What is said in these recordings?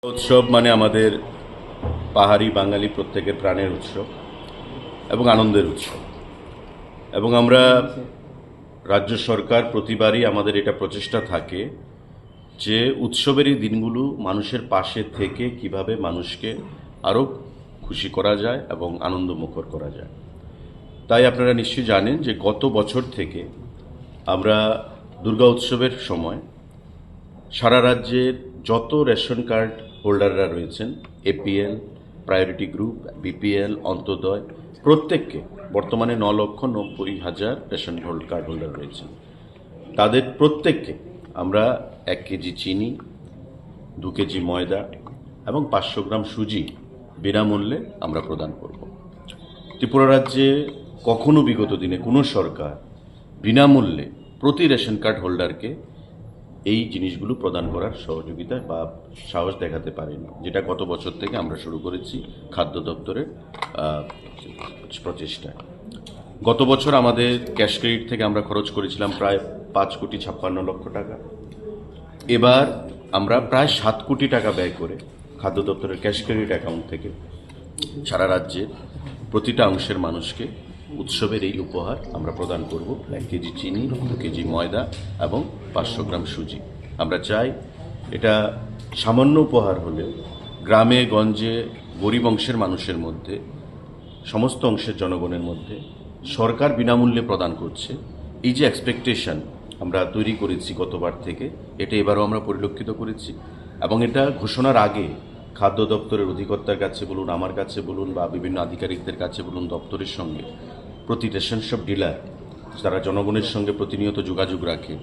উৎসব মানে আমাদের পাহাড়ি বাঙালি প্রত্যেকের প্রাণের উৎসব এবং আনন্দের উৎসব। এবং আমরা রাজ্য সরকার প্রতিবারই আমাদের এটা প্রচেষ্টা থাকে যে উৎসবের এই দিনগুলো মানুষের পাশে থেকে কিভাবে মানুষকে আরও খুশি করা যায় এবং আনন্দমুখর করা যায়। তাই আপনারা নিশ্চয়ই জানেন যে গত বছর থেকে আমরা দুর্গা উৎসবের সময় সারা রাজ্যের যত রেশন কার্ড হোল্ডাররা রয়েছেন, APL, priority group, BPL, Antyodaya, প্রত্যেককে বর্তমানে 9,90,000 রেশন কার্ড হোল্ডার রয়েছেন, তাদের প্রত্যেককে আমরা 1 কেজি চিনি, 2 কেজি ময়দা এবং 500 গ্রাম সুজি বিনামূল্যে আমরা প্রদান করব। ত্রিপুরা রাজ্যে কখনো বিগত দিনে কোনো সরকার বিনামূল্যে প্রতি রেশন কার্ড হোল্ডারকে এই জিনিসগুলো প্রদান করার সহযোগিতা বা সাহস দেখাতে পারেনি, যেটা গত বছর থেকে আমরা শুরু করেছি খাদ্য দপ্তরের প্রচেষ্টায়। গত বছর আমাদের ক্যাশ ক্রেডিট থেকে আমরা খরচ করেছিলাম প্রায় 5,56,00,000 টাকা। এবার আমরা প্রায় 7 কোটি টাকা ব্যয় করে খাদ্য দপ্তরের ক্যাশ ক্রেডিট অ্যাকাউন্ট থেকে সারা রাজ্যের প্রতিটা অংশের মানুষকে উৎসবের এই উপহার আমরা প্রদান করব। 1 কেজি চিনি, 2 কেজি ময়দা এবং 500 গ্রাম সুজি। আমরা চাই এটা সামান্য উপহার হলেও গ্রামে গঞ্জে গরিব অংশের মানুষের মধ্যে, সমস্ত অংশের জনগণের মধ্যে সরকার বিনামূল্যে প্রদান করছে, এই যে এক্সপেকটেশন আমরা তৈরি করেছি গতবার থেকে, এটা এবারও আমরা পরিলক্ষিত করেছি। এবং এটা ঘোষণার আগে খাদ্য দপ্তরের অধিকর্তার কাছে বলুন, আমার কাছে বলুন, বা বিভিন্ন আধিকারিকদের কাছে বলুন, দপ্তরের সঙ্গে প্রতি রেশন শপ ডিলার যারা জনগণের সঙ্গে প্রতিনিয়ত যোগাযোগ রাখে,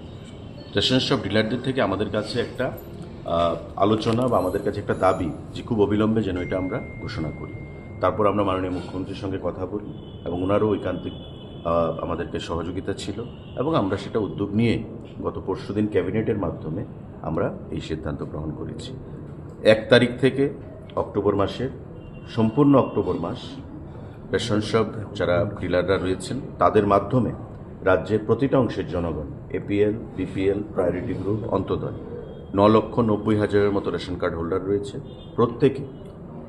রেশন শপ ডিলারদের থেকে আমাদের কাছে একটা আলোচনা বা আমাদের কাছে একটা দাবি যে খুব অবিলম্বে যেন এটা আমরা ঘোষণা করি। তারপর আমরা মাননীয় মুখ্যমন্ত্রীর সঙ্গে কথা বলি এবং ওনারও ঐকান্তিক আমাদেরকে সহযোগিতা ছিল এবং আমরা সেটা উদ্যোগ নিয়ে গত পরশুদিন ক্যাবিনেটের মাধ্যমে আমরা এই সিদ্ধান্ত গ্রহণ করেছি। 1 তারিখ থেকে অক্টোবর মাসের সম্পূর্ণ অক্টোবর মাস রেশন শপ যারা ডিলাররা রয়েছেন তাদের মাধ্যমে রাজ্যের প্রতিটা অংশের জনগণ, APL, BPL, priority group, Antyodaya 9,90,000 মতো রেশন কার্ড হোল্ডার রয়েছে, প্রত্যেকে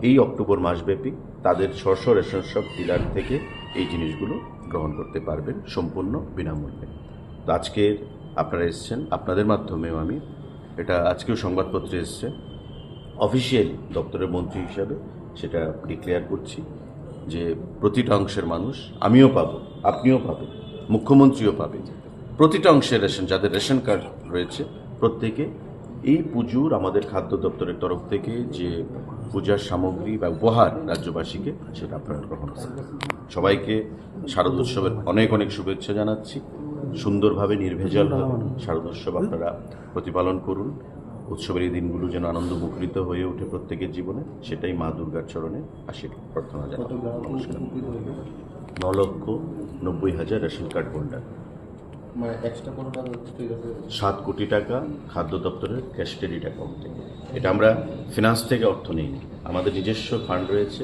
এই অক্টোবর মাসব্যাপী তাদের স্ব রেশন শপ ডিলার থেকে এই জিনিসগুলো গ্রহণ করতে পারবেন সম্পূর্ণ বিনামূল্যে। তো আজকে আপনারা এসছেন, আপনাদের মাধ্যমেও আমি এটা আজকেও সংবাদপত্রে এসছে, অফিসিয়ালি দপ্তরের মন্ত্রী হিসাবে সেটা ডিক্লেয়ার করছি যে প্রতিটা অংশের মানুষ, আমিও পাবো, আপনিও পাবেন, মুখ্যমন্ত্রীও পাবেন, প্রতিটা অংশের রেশন যাদের রেশন কার্ড রয়েছে প্রত্যেকে এই পুজোর আমাদের খাদ্য দপ্তরের তরফ থেকে যে পূজার সামগ্রী বা উপহার রাজ্যবাসীকে সেটা আপনারা গ্রহণ করবেন। সবাইকে শারদোৎসবের অনেক অনেক শুভেচ্ছা জানাচ্ছি। সুন্দরভাবে নির্ভেজালভাবে শারদোৎসব আপনারা প্রতিপালন করুন। উৎসবের এই দিনগুলো যেন আনন্দ মুখরিত হয়ে ওঠে প্রত্যেকের জীবনে, সেটাই মা দুর্গার চরণে প্রার্থনা জানাই। নমস্কার। 9,90,000 রেশন কার্ড হোল্ডার, 7 কোটি টাকা খাদ্য দপ্তরের ক্যাশ ক্রেডিট অ্যাকাউন্ট থেকে। এটা আমরা ফিনান্স থেকে অর্থ নিইনি, আমাদের নিজস্ব ফান্ড রয়েছে,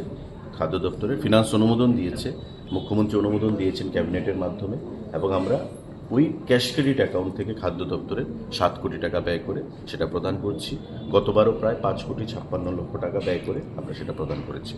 খাদ্য দপ্তরের ফিনান্স অনুমোদন দিয়েছে, মুখ্যমন্ত্রী অনুমোদন দিয়েছেন ক্যাবিনেটের মাধ্যমে, এবং আমরা ওই ক্যাশ ক্রেডিট অ্যাকাউন্ট থেকে খাদ্য দপ্তরে 7 কোটি টাকা ব্যয় করে সেটা প্রদান করছি। গতবারও প্রায় 5,56,00,000 টাকা ব্যয় করে আমরা সেটা প্রদান করেছি।